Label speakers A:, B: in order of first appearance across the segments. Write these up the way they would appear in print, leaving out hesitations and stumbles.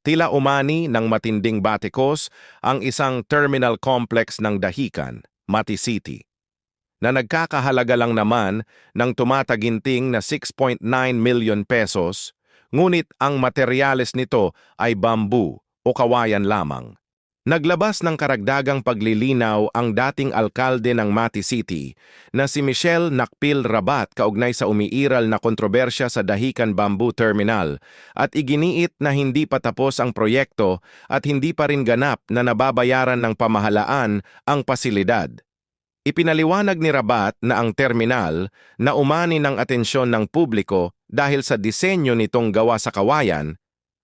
A: Tila umani ng matinding batikos ang isang terminal complex ng Dahican, Mati City, na nagkakahalaga lang naman ng tumataginting na 6.9 million pesos, ngunit ang materyales nito ay bamboo o kawayan lamang. Naglabas ng karagdagang paglilinaw ang dating alkalde ng Mati City na si Michelle Nakpil Rabat kaugnay sa umiiral na kontrobersya sa Dahican Bamboo Terminal at iginiit na hindi pa tapos ang proyekto at hindi pa rin ganap na nababayaran ng pamahalaan ang pasilidad. Ipinaliwanag ni Rabat na ang terminal na umani ng atensyon ng publiko dahil sa disenyo nitong gawa sa kawayan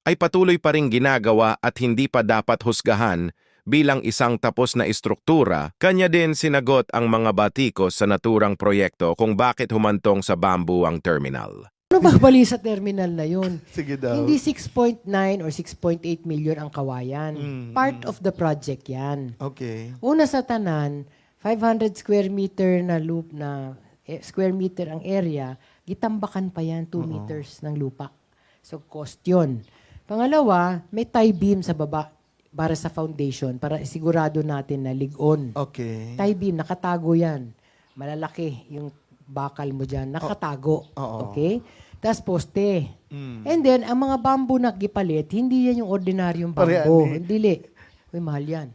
A: ay patuloy pa ring ginagawa at hindi pa dapat husgahan bilang isang tapos na istruktura. Kanya din sinagot ang mga batikos sa naturang proyekto kung bakit humantong sa bamboo ang terminal.
B: Ano ba bali sa terminal na yun?
C: Sige daw.
B: Hindi 6.9 or 6.8 million ang kawayan. Part of the project yan.
C: Okay.
B: Una sa tanan, 500 square meter na loop na square meter ang area, gitambakan pa yan 2 meters ng lupa. So cost yun. Pangalawa, may tie beam sa baba para sa foundation para sigurado natin na lig-on.
C: Okay.
B: Tie beam, nakatago yan. Malalaki yung bakal mo dyan. Nakatago.
C: Oo.
B: Okay? Tapos poste. And then, ang mga bamboo na gipalit, hindi yan yung ordinaryong bamboo.
C: Parehan eh.
B: Dili. Uy, mahal yan.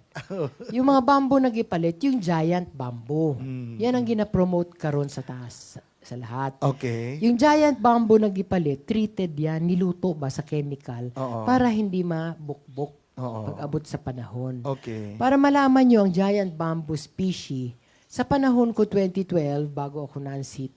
B: Yung mga bamboo na gipalit, yung giant bamboo. Yan ang ginapromote karon sa taas. Sa lahat.
C: Okay.
B: Yung giant bamboo na gipalit, treated yan, niluto ba sa chemical
C: Oo.
B: para hindi mabukbok
C: Oo.
B: pag-abot sa panahon.
C: Okay.
B: Para malaman nyo ang giant bamboo species, sa panahon ko 2012, bago ako na-unseat,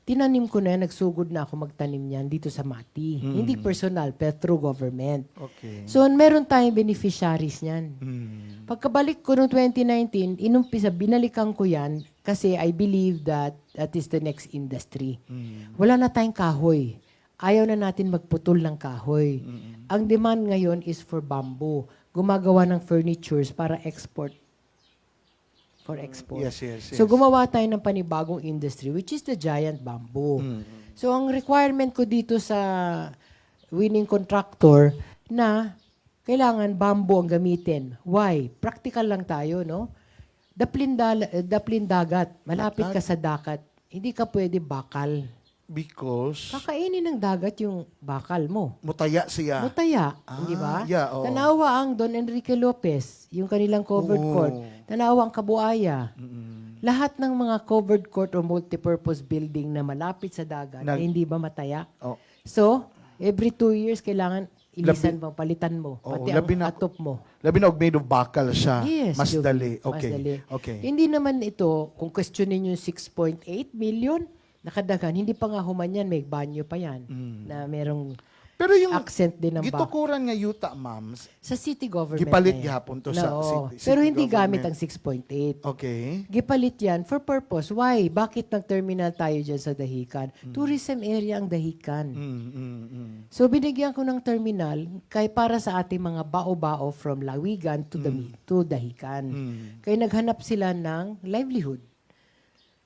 B: tinanim ko na yan, nagsugod na ako magtanim yan dito sa Mati. Hindi personal, pero through government.
C: Okay.
B: So, meron tayong beneficiaries niyan.
C: Mm.
B: Pagkabalik ko noong 2019, inumpisa, binalikan ko yan kasi I believe that that is the next industry. Wala na tayong kahoy. Ayaw na natin magputol ng kahoy. Ang demand ngayon is for bamboo. Gumagawa ng furnitures para export. For export.
C: Yes, yes, yes.
B: So gumawa tayo ng panibagong industry which is the giant bamboo. So ang requirement ko dito sa winning contractor na kailangan bamboo ang gamitin. Why? Practical lang tayo, no? Daplin dagat. Malapit ka sa dagat. Hindi ka pwede bakal.
C: Because
B: Kakainin ng dagat yung bakal mo.
C: mutaya siya.
B: Mutaya, di ba?
C: yeah, oo.
B: Tanawa ang Don Enrique Lopez, yung kanilang covered
C: Oo.
B: court. Tanawa ang Kabuaya. Lahat ng mga covered court o multipurpose building na malapit sa dagat,
C: Nag-
B: eh, hindi ba mataya?
C: Oh.
B: So, every 2 years, kailangan ilisan mo, palitan mo,
C: Oo,
B: pati
C: labi
B: ang
C: na-
B: atop mo.
C: Labi na og made of bakal siya.
B: Yes,
C: Mas
B: Joey.
C: dali.
B: Mas
C: Okay.
B: dali.
C: Okay.
B: Hindi naman ito, kung questionin yung 6.8 million, nakadagan, hindi pa nga human yan, may banyo pa yan, na merong
C: Pero yung
B: accent din ng bakal.
C: gitukuran nga yuta, ma'ams,
B: Sa city government
C: gipalit
B: na yan.
C: gihapon to sa
B: No,
C: city
B: pero hindi
C: government.
B: gamit ang 6.8.
C: Okay.
B: Gipalit yan for purpose. Why? Bakit nag-terminal tayo dyan sa Dahican? Tourism area ang Dahican. So binigyan ko ng terminal kay para sa ating mga bao-bao from Lawigan to Dahican. Kaya naghanap sila ng livelihood.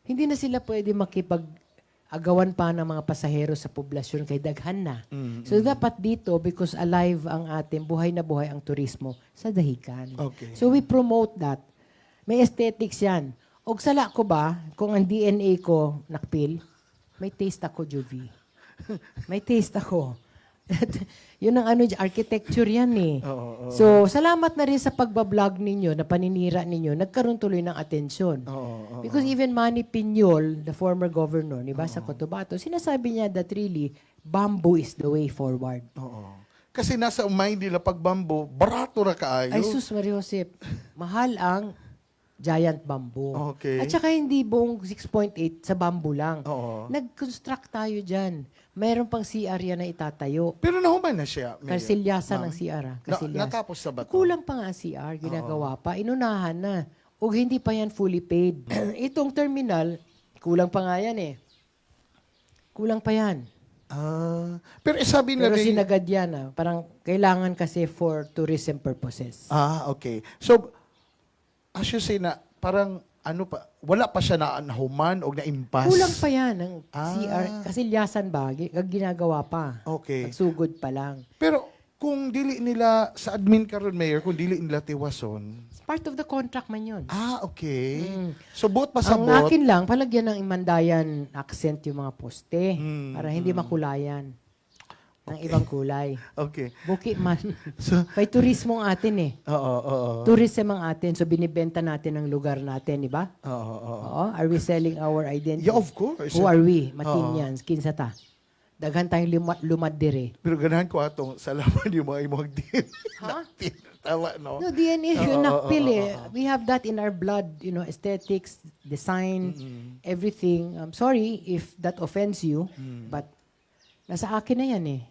B: Hindi na sila pwede makipag-agawan pa ng mga pasahero sa poblasyon kay daghan na. So dapat dito, because alive ang ating, buhay na buhay ang turismo sa Dahican.
C: Okay.
B: So we promote that. May aesthetics yan. Og sala ko ba, kung ang DNA ko nakpil, may taste ako, Juvie. May taste ako. Yun ang architecture yan eh. So, salamat na rin sa pagbablog ninyo, na paninira ninyo, nagkaroon tuloy ng atensyon. Because even Manny Piñol, the former governor, ni sa Cotabato, sinasabi niya that really, bamboo is the way forward.
C: Oo. Kasi nasa umay nila pag bamboo, barato ra kaayo.
B: Ay, sus, Maria Josep, mahal ang giant bamboo.
C: Okay.
B: At saka hindi buong 6.8 sa bamboo lang.
C: Oo.
B: Nag-construct tayo dyan. Mayroon pang CR yan na itatayo.
C: Pero nahuman na siya. Mayor.
B: Kasilyasan
C: Ma'am.
B: ng CR.
C: Natapos sa bato.
B: Kulang pa nga ang CR, ginagawa pa. Inunahan na. O hindi pa yan fully paid. Itong terminal, kulang pa nga yan eh. Kulang pa yan.
C: Pero sabi nila
B: Pero
C: rin-
B: sinagad yan ah. Parang kailangan kasi for tourism purposes.
C: okay. So, as you say na, parang, ano pa, wala pa siya na nahuman o na-impas.
B: Kulang pa yan ang
C: Ah.
B: CR. Kasilyasan ba? Ginagawa pa.
C: Okay.
B: Nagsugod pa lang.
C: Pero, kung dili nila sa admin karon mayor, kung dili nila tiwason.
B: Part of the contract man yun.
C: Okay.
B: Mm.
C: So buot
B: Ang
C: pasabot.
B: akin lang, palagyan ng Imandayan accent yung mga poste
C: Mm,
B: para hindi makulayan ng ibang kulay.
C: Okay.
B: Buki man.
C: So
B: May turismo ang atin eh.
C: oo.
B: Tourism ang atin, so binibenta natin ang lugar natin, di ba?
C: Oo.
B: Oo. Are we selling our identity?
C: Yeah, of course.
B: Who are we? Matinyans, kinsata. Daghan tayong lumad dire.
C: Pero ganahan ko atong salamat yung mga imong din.
B: Ha?
C: Tawa, no?
B: No, DNA
C: Oo,
B: yun,
C: oo,
B: nakpil
C: oo,
B: eh. We have that in our blood, aesthetics, design, everything. I'm sorry if that offends you, but nasa akin na yan eh.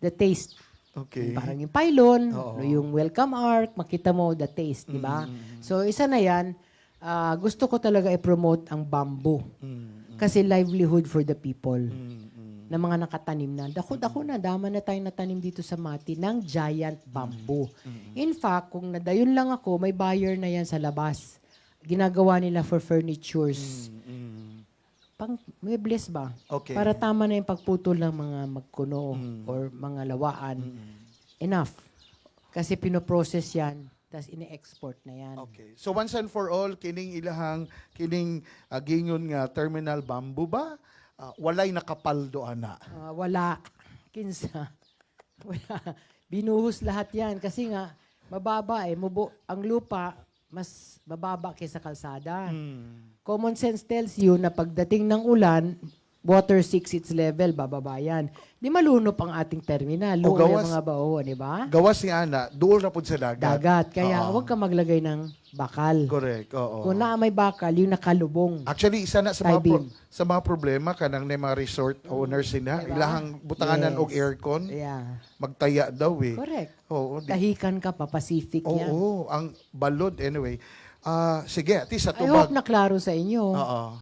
B: The taste.
C: Okay.
B: Parang yung pylon,
C: Oo.
B: yung welcome arc, makita mo the taste, di ba? So, isa na yan, gusto ko talaga i-promote ang bamboo. Kasi livelihood for the people na mga nakatanim na. Dako na, dama na tayong natanim dito sa Mati ng giant bamboo. In fact, kung nadayon lang ako, may buyer na yan sa labas. Ginagawa nila for furnitures. Pang muebles ba?
C: Okay.
B: Para tama na yung pagputol ng mga magkuno or mga lawaan. Enough. Kasi pinoprocess yan, tapos ini-export na yan.
C: Okay. So once and for all, kining ilahang, kining gingon nga terminal bamboo ba? Walay nakapaldo ana.
B: Wala. Kinsa. Wala. Binuhos lahat yan. Kasi nga, mababa eh. Ang lupa, mas mababa kaysa kalsada. Common sense tells you na pagdating ng ulan, water seeks its level, bababa yan. Di malunop ang ating terminal.
C: O,
B: Luo
C: gawas-
B: yung mga bao, di ba?
C: Gawas ni ana, duol na pud sa dagat.
B: Dagat. Kaya
C: Oo.
B: huwag ka maglagay ng bakal.
C: Correct. Oo.
B: Kung na may bakal, yung nakalubong.
C: Actually, isa na sa mga,
B: Tie-beam.
C: sa mga problema kanang na mga resort owners sila,
B: Diba?
C: ilahang butanganan
B: Yes.
C: og aircon,
B: Yeah.
C: magtaya daw eh.
B: Correct.
C: Oo,
B: Tahikan ka pa, Pacific yan.
C: oo, ang balod anyway. Sige, at least sa
B: I hope
C: tubag.
B: na klaro sa inyo.
C: Oo.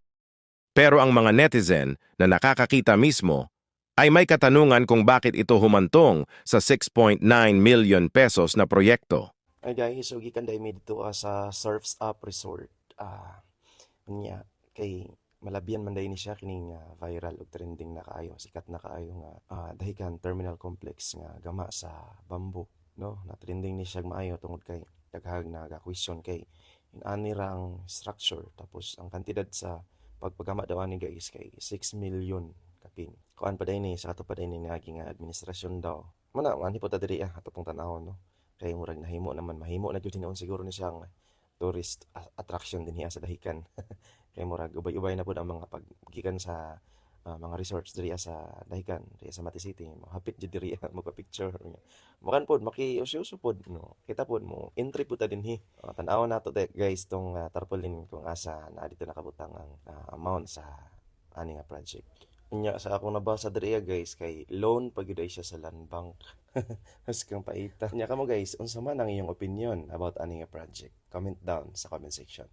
A: Pero ang mga netizen na nakakakita mismo ay may katanungan kung bakit ito humantong sa 6.9 million pesos na proyekto.
D: Ay guys, so gikan dai mi dito sa Surfs Up Resort. Nya kay malabyan man dai ni siya kining viral ug trending na kaayo, sikat na kaayo nga dahikan terminal complex nga gama sa bamboo, no? Na trending ni siya maayo tungod kay daghang naga-question kay inani ra ang structure tapos ang kantidad sa pagpagama daw ani guys kay 6 million kapin. Kuan pa dai ni sa ato pa dai ni naging administrasyon daw. Mana ani po ta diri ato pong tan-awon, no? Kay murag mahimo na jud hinoon siguro ni siyang tourist attraction din hiya sa dahikan. Kay murag ubay-ubay na pud ang mga paggikan sa mga resorts diri sa dahikan, diri sa Mati City. Hapit jud diri magpa-picture. Makan pod maki-usyo-usyo pod, no. Kita pod mo entry pud ta dinhi. Tan-awon nato guys tong tarpaulin kung asa na dito nakabutang ang amount sa ani nga project. Nya sa akong nabasa diri guys kay loan pag gyud siya sa land bank. Mas kang paita. Nya kamo guys, unsa man ang iyong opinion about ani nga project? Comment down sa comment section.